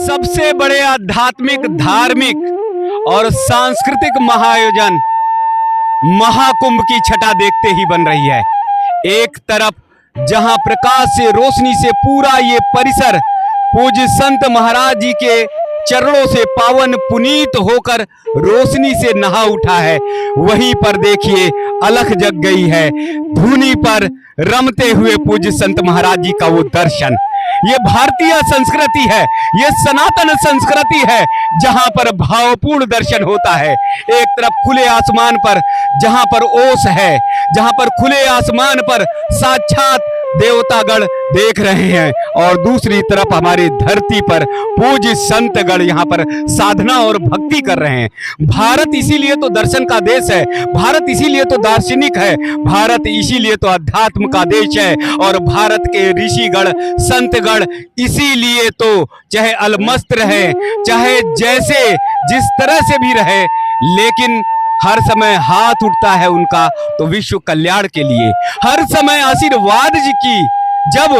सबसे बड़े आध्यात्मिक, धार्मिक और सांस्कृतिक महाआयोजन महाकुंभ की छटा देखते ही बन रही है। एक तरफ जहां प्रकाश से, रोशनी से पूरा ये परिसर पूज्य संत महाराज जी के चरणों से पावन पुनीत होकर रोशनी से नहा उठा है, वहीं पर देखिए अलख जग गई है। धूनी पर रमते हुए पूज्य संत महाराज जी का वो दर्शन। ये भारतीय संस्कृति है, ये सनातन संस्कृति है, जहां पर भावपूर्ण दर्शन होता है। एक तरफ खुले आसमान पर जहां पर ओस है, जहां पर खुले आसमान पर साक्षात देवतागण देख रहे हैं, और दूसरी तरफ हमारी धरती पर पूज्य संतगण यहाँ पर साधना और भक्ति कर रहे हैं। भारत इसीलिए तो दर्शन का देश है, भारत इसीलिए तो दार्शनिक है, भारत इसीलिए तो अध्यात्म का देश है, और भारत के ऋषिगण संतगण इसीलिए तो चाहे अलमस्त रहे, चाहे जैसे जिस तरह से भी रहे, लेकिन हर समय हाथ उठता है उनका तो विश्व कल्याण के लिए। हर समय आशीर्वाद जी की जब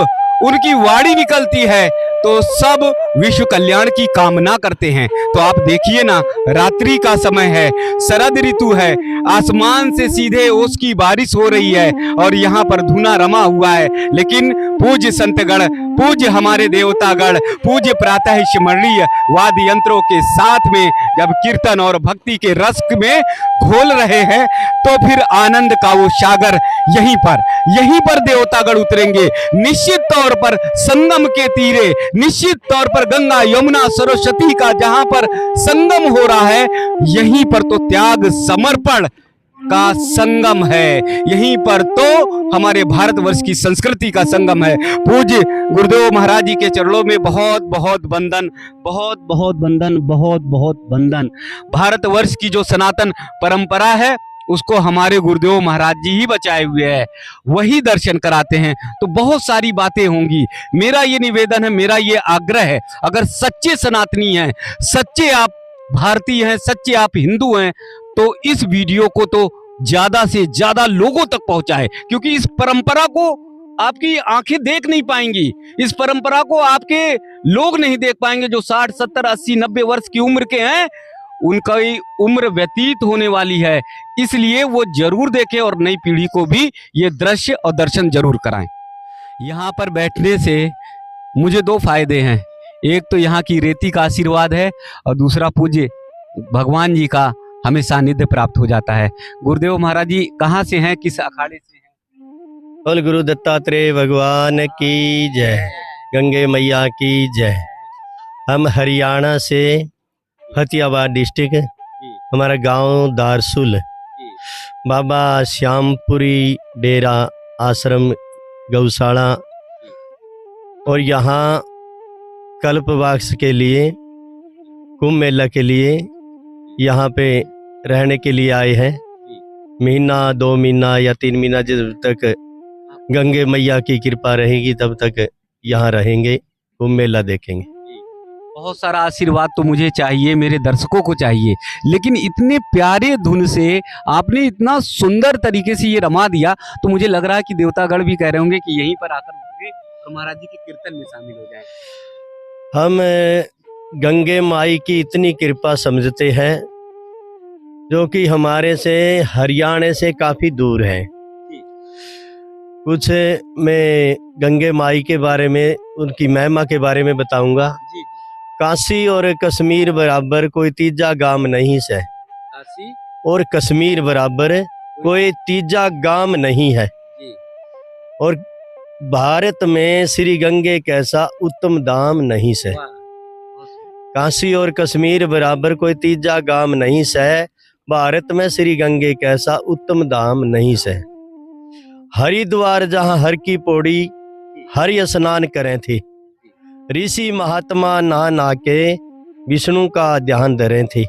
उनकी वाणी निकलती है तो सब विश्व कल्याण की कामना करते हैं। तो आप देखिए ना, रात्रि का समय है, शरद ऋतु है, आसमान से सीधे ओस की बारिश हो रही है और यहाँ पर धुना रमा हुआ है, लेकिन पूज्य संतगण, पूज्य हमारे देवतागण, पूज्य प्रातः स्मरणीय वाद्य यंत्रों के साथ में जब कीर्तन और भक्ति के रस में घोल रहे हैं, तो फिर आनंद का वो सागर यहीं पर देवतागण उतरेंगे। निश्चित तौर पर संगम के तीरे, निश्चित तौर पर गंगा यमुना सरस्वती का जहां पर संगम हो रहा है, यहीं पर तो त्याग समर्पण का संगम है, यहीं पर तो हमारे भारतवर्ष की संस्कृति का संगम है। पूज्य गुरुदेव महाराज जी के चरणों में बहुत बहुत वंदन, बहुत बहुत वंदन, बहुत बहुत वंदन। भारतवर्ष की जो सनातन परंपरा है उसको हमारे गुरुदेव महाराज जी ही बचाए हुए हैं, वही दर्शन कराते हैं। तो बहुत सारी बातें होंगी। मेरा ये निवेदन है, मेरा ये आग्रह है, अगर सच्चे सनातनी हैं, सच्चे आप भारतीय हैं, सच्चे आप हिंदू हैं, तो इस वीडियो को तो ज्यादा से ज्यादा लोगों तक पहुंचाएं, क्योंकि इस परंपरा को आपकी आंखें देख नहीं पाएंगी, इस परंपरा को आपके लोग नहीं देख पाएंगे जो 60, 70, 80, 90 वर्ष की उम्र के हैं। उनका उम्र व्यतीत होने वाली है, इसलिए वो जरूर देखें और नई पीढ़ी को भी ये दृश्य और दर्शन जरूर कराएं। यहाँ पर बैठने से मुझे दो फायदे हैं, एक तो यहाँ की रेती का आशीर्वाद है और दूसरा पूज्य भगवान जी का हमें सानिध्य प्राप्त हो जाता है। गुरुदेव महाराज जी कहाँ से हैं, किस अखाड़े से हैं? बोल गुरु दत्तात्रेय भगवान की जय, गंगे मैया की जय। हम हरियाणा से फतेहाबाद डिस्ट्रिक्ट, हमारा गांव दारसुल, बाबा श्यामपुरी डेरा आश्रम गौशाला, और यहाँ कल्पवास के लिए, कुंभ मेला के लिए यहाँ पे रहने के लिए आए हैं। महीना, 2 महीना या 3 महीना, जब तक गंगे मैया की कृपा रहेगी तब तक यहाँ रहेंगे, कुंभ मेला देखेंगे। बहुत सारा आशीर्वाद तो मुझे चाहिए, मेरे दर्शकों को चाहिए, लेकिन इतने प्यारे धुन से आपने इतना सुंदर तरीके से ये रमा दिया, तो मुझे लग रहा है कि देवतागण भी कह रहे होंगे कि यहीं पर आकर रुके और महाराज जी के कीर्तन में शामिल हो जाएं। हम गंगे माई की इतनी कृपा समझते हैं, जो कि हमारे से हरियाणा से काफी दूर है। कुछ मैं गंगे माई के बारे में, उनकी महिमा के बारे में बताऊंगा। काशी और कश्मीर बराबर कोई तीजा गाम नहीं है, काशी और कश्मीर बराबर कोई तीजा गाम नहीं है, और भारत में श्री गंगे कैसा उत्तम धाम नहीं है। काशी और कश्मीर बराबर कोई तीजा गाम नहीं है, भारत में श्री गंगे कैसा उत्तम धाम नहीं है। हरिद्वार जहाँ हर की पौड़ी हरि स्नान करें थे, ऋषि महात्मा नहा नहा के विष्णु का ध्यान धरे थे।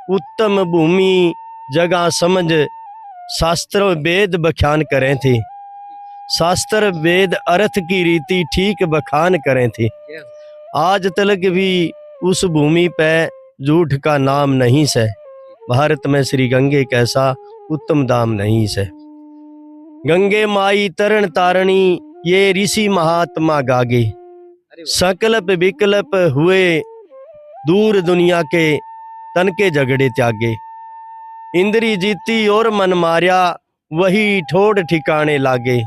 उत्तम भूमि जगह समझ शास्त्र वेद बखान करें थे। शास्त्र वेद अर्थ की रीति ठीक बखान करें थे। आज तक भी उस भूमि पे झूठ का नाम नहीं से। भारत में श्री गंगे कैसा उत्तम धाम नहीं से। गंगे माई तरण तारणी ये ऋषि महात्मा गागे। संकल्प विकल्प हुए दूर दुनिया के तन के झगड़े त्यागे। इंद्री जीती और मन मार्या वही ठोड़ ठिकाने लागे।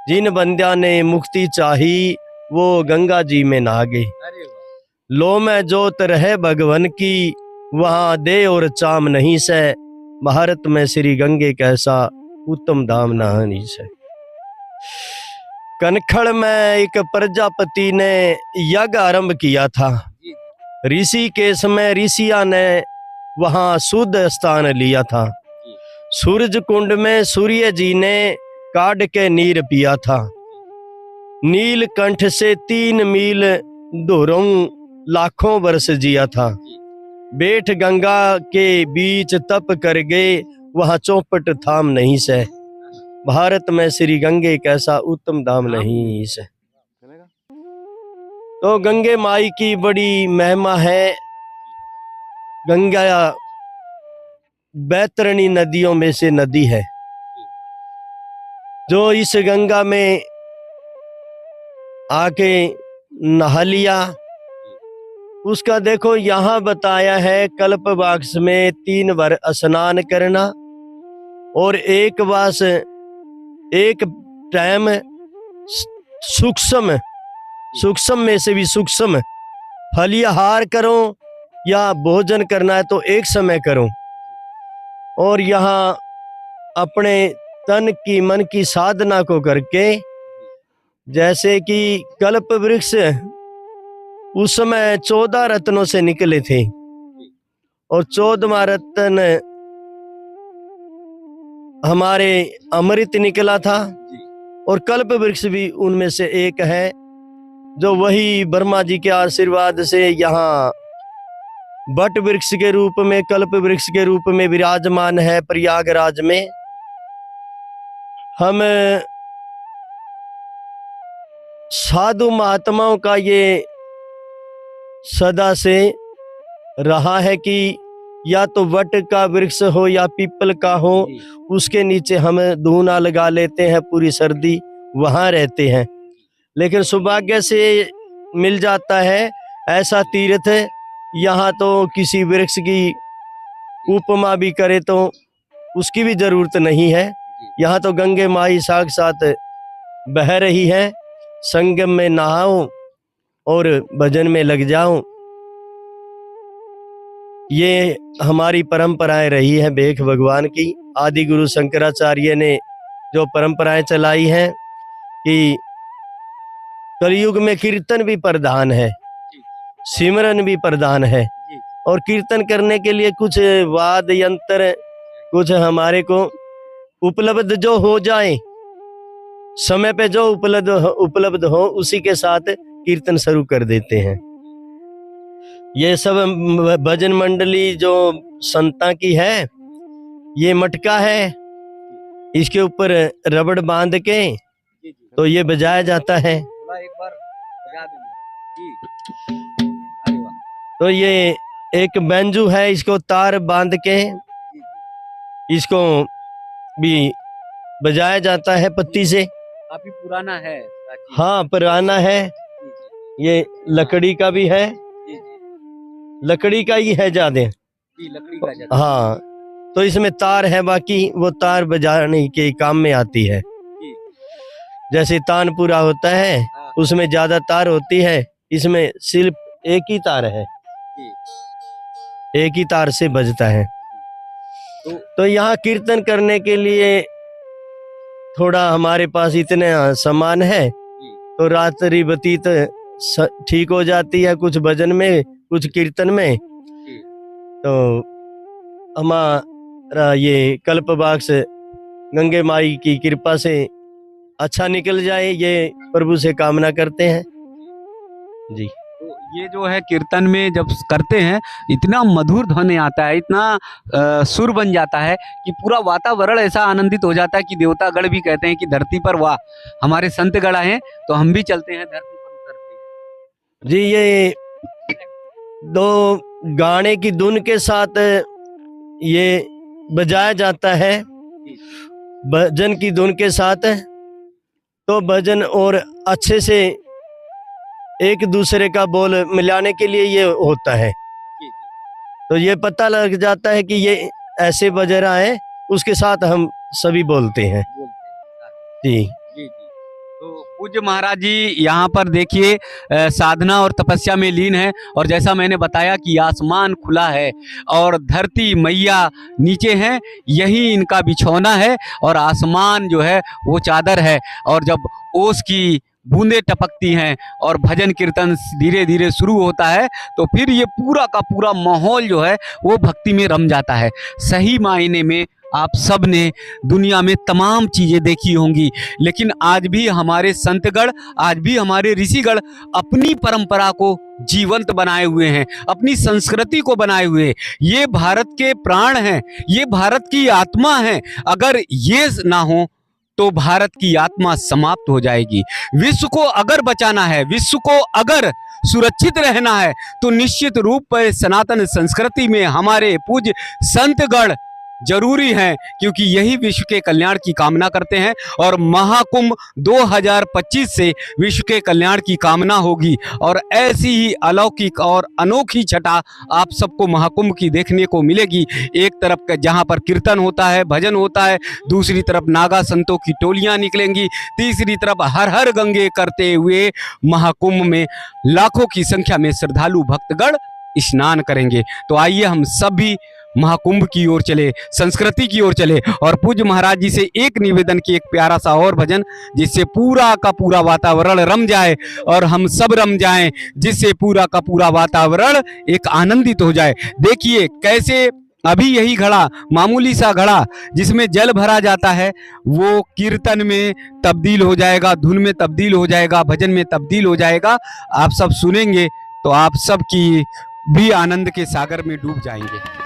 जिन बंदिया ने मुक्ति चाही वो गंगा जी में नागे। लो में जोत रहे भगवन की वहां दे और चाम नहीं से। भारत में श्री गंगे कैसा उत्तम धाम नहीं से। कनखड़ में एक प्रजापति ने यज्ञ आरंभ किया था। ऋषिकेश में ऋषिया ने वहां शुद्ध स्थान लिया था। सूरज कुंड में सूर्य जी ने काढ़ के नीर पिया था। नीलकंठ से 3 मील दूरों लाखों वर्ष जिया था। बेठ गंगा के बीच तप कर गए वहां चौपट थाम नहीं से। भारत में श्री गंगे कैसा उत्तम धाम नहीं से। तो गंगे माई की बड़ी महिमा है। गंगा बैतरणी नदियों में से नदी है। जो इस गंगा में आके नहा लिया उसका देखो यहाँ बताया है कल्प वाक्स में 3 बार स्नान करना और एक टाइम सूक्ष्म में से भी सूक्ष्म फलियाहार करो या भोजन करना है तो एक समय करो। और यहाँ अपने तन की मन की साधना को करके जैसे कि कल्प वृक्ष उस समय 14 रत्नों से निकले थे और 14वां रत्न हमारे अमृत निकला था और कल्प वृक्ष भी उनमें से एक है जो वही ब्रह्मा जी के आशीर्वाद से यहाँ बट वृक्ष के रूप में कल्प वृक्ष के रूप में विराजमान है प्रयागराज में। हम साधु महात्माओं का ये सदा से रहा है कि या तो वट का वृक्ष हो या पीपल का हो उसके नीचे हम धूना लगा लेते हैं, पूरी सर्दी वहां रहते हैं। लेकिन सौभाग्य से मिल जाता है ऐसा तीर्थ। यहाँ तो किसी वृक्ष की उपमा भी करे तो उसकी भी जरूरत नहीं है। यहाँ तो गंगे माई साक्षात बह रही है। संगम में नहाओ और भजन में लग जाओ। ये हमारी परंपराएं रही है भेख भगवान की। आदि गुरु शंकराचार्य ने जो परंपराएं चलाई हैं कि कलयुग में कीर्तन भी प्रधान है, सिमरन भी प्रधान है और कीर्तन करने के लिए कुछ वाद यंत्र कुछ हमारे को उपलब्ध जो हो जाए, समय पे जो उपलब्ध हो उसी के साथ कीर्तन शुरू कर देते हैं। ये सब भजन मंडली जो संता की है, ये मटका है, इसके ऊपर रबड़ बांध के तो ये बजाया जाता है। एक बार बजा तो ये एक बैंजू है, इसको तार बांध के इसको भी बजाया जाता है पत्ती से। काफी पुराना है। हाँ पुराना है। ये लकड़ी का भी है, लकड़ी का ही है ज्यादा। लकड़ी का ज्यादा। हाँ तो इसमें तार है, बाकी वो तार बजाने के काम में आती है। जैसे तानपुरा होता है उसमें ज्यादा तार होती है, इसमें सिर्फ एक ही तार है, एक ही तार से बजता है। तो यहाँ कीर्तन करने के लिए थोड़ा हमारे पास इतने सामान है तो रात्रि व्यतीत ठीक हो जाती है, कुछ भजन में कुछ कीर्तन में। तो हमारा ये कल्प वाक्स गंगे माई की कृपा से अच्छा निकल जाए, ये प्रभु से कामना करते हैं जी। तो ये जो है कीर्तन में जब करते हैं इतना मधुर ध्वनि आता है, इतना सुर बन जाता है कि पूरा वातावरण ऐसा आनंदित हो जाता है कि देवतागण भी कहते हैं कि धरती पर वाह, हमारे संत गण हैं तो हम भी चलते हैं धरती पर उतरते हैं। जी, ये दो गाने की धुन के साथ ये बजाया जाता है, भजन की धुन के साथ, तो भजन और अच्छे से एक दूसरे का बोल मिलाने के लिए ये होता है। तो ये पता लग जाता है कि ये ऐसे बज रहा है, उसके साथ हम सभी बोलते हैं। जी जी जी। तो पूज्य महाराज जी यहाँ पर देखिए साधना और तपस्या में लीन है, और जैसा मैंने बताया कि आसमान खुला है और धरती मैया नीचे है, यही इनका बिछौना है और आसमान जो है वो चादर है। और जब ओस की बूंदें टपकती हैं और भजन कीर्तन धीरे धीरे शुरू होता है तो फिर ये पूरा का पूरा माहौल जो है वो भक्ति में रम जाता है। सही मायने में आप सब ने दुनिया में तमाम चीज़ें देखी होंगी, लेकिन आज भी हमारे संतगण, आज भी हमारे ऋषिगण अपनी परंपरा को जीवंत बनाए हुए हैं, अपनी संस्कृति को बनाए हुए हैं। ये भारत के प्राण हैं, ये भारत की आत्मा है। अगर ये ना हो तो भारत की आत्मा समाप्त हो जाएगी। विश्व को अगर बचाना है, विश्व को अगर सुरक्षित रहना है, तो निश्चित रूप से सनातन संस्कृति में हमारे पूज्य संतगण जरूरी हैं, क्योंकि यही विश्व के कल्याण की कामना करते हैं। और महाकुंभ 2025 से विश्व के कल्याण की कामना होगी, और ऐसी ही अलौकिक और अनोखी छटा आप सबको महाकुंभ की देखने को मिलेगी। एक तरफ जहां पर कीर्तन होता है, भजन होता है, दूसरी तरफ नागा संतों की टोलियां निकलेंगी, तीसरी तरफ हर हर गंगे करते हुए महाकुंभ में लाखों की संख्या में श्रद्धालु भक्तगण स्नान करेंगे। तो आइए हम सभी महाकुंभ की ओर चले, संस्कृति की ओर चले, और पूज्य महाराज जी से एक निवेदन की एक प्यारा सा और भजन, जिससे पूरा का पूरा वातावरण रम जाए और हम सब रम जाएं, जिससे पूरा का पूरा वातावरण एक आनंदित हो जाए। देखिए कैसे अभी यही घड़ा, मामूली सा घड़ा जिसमें जल भरा जाता है, वो कीर्तन में तब्दील हो जाएगा, धुन में तब्दील हो जाएगा, भजन में तब्दील हो जाएगा। आप सब सुनेंगे तो आप सब की भी आनंद के सागर में डूब जाएंगे।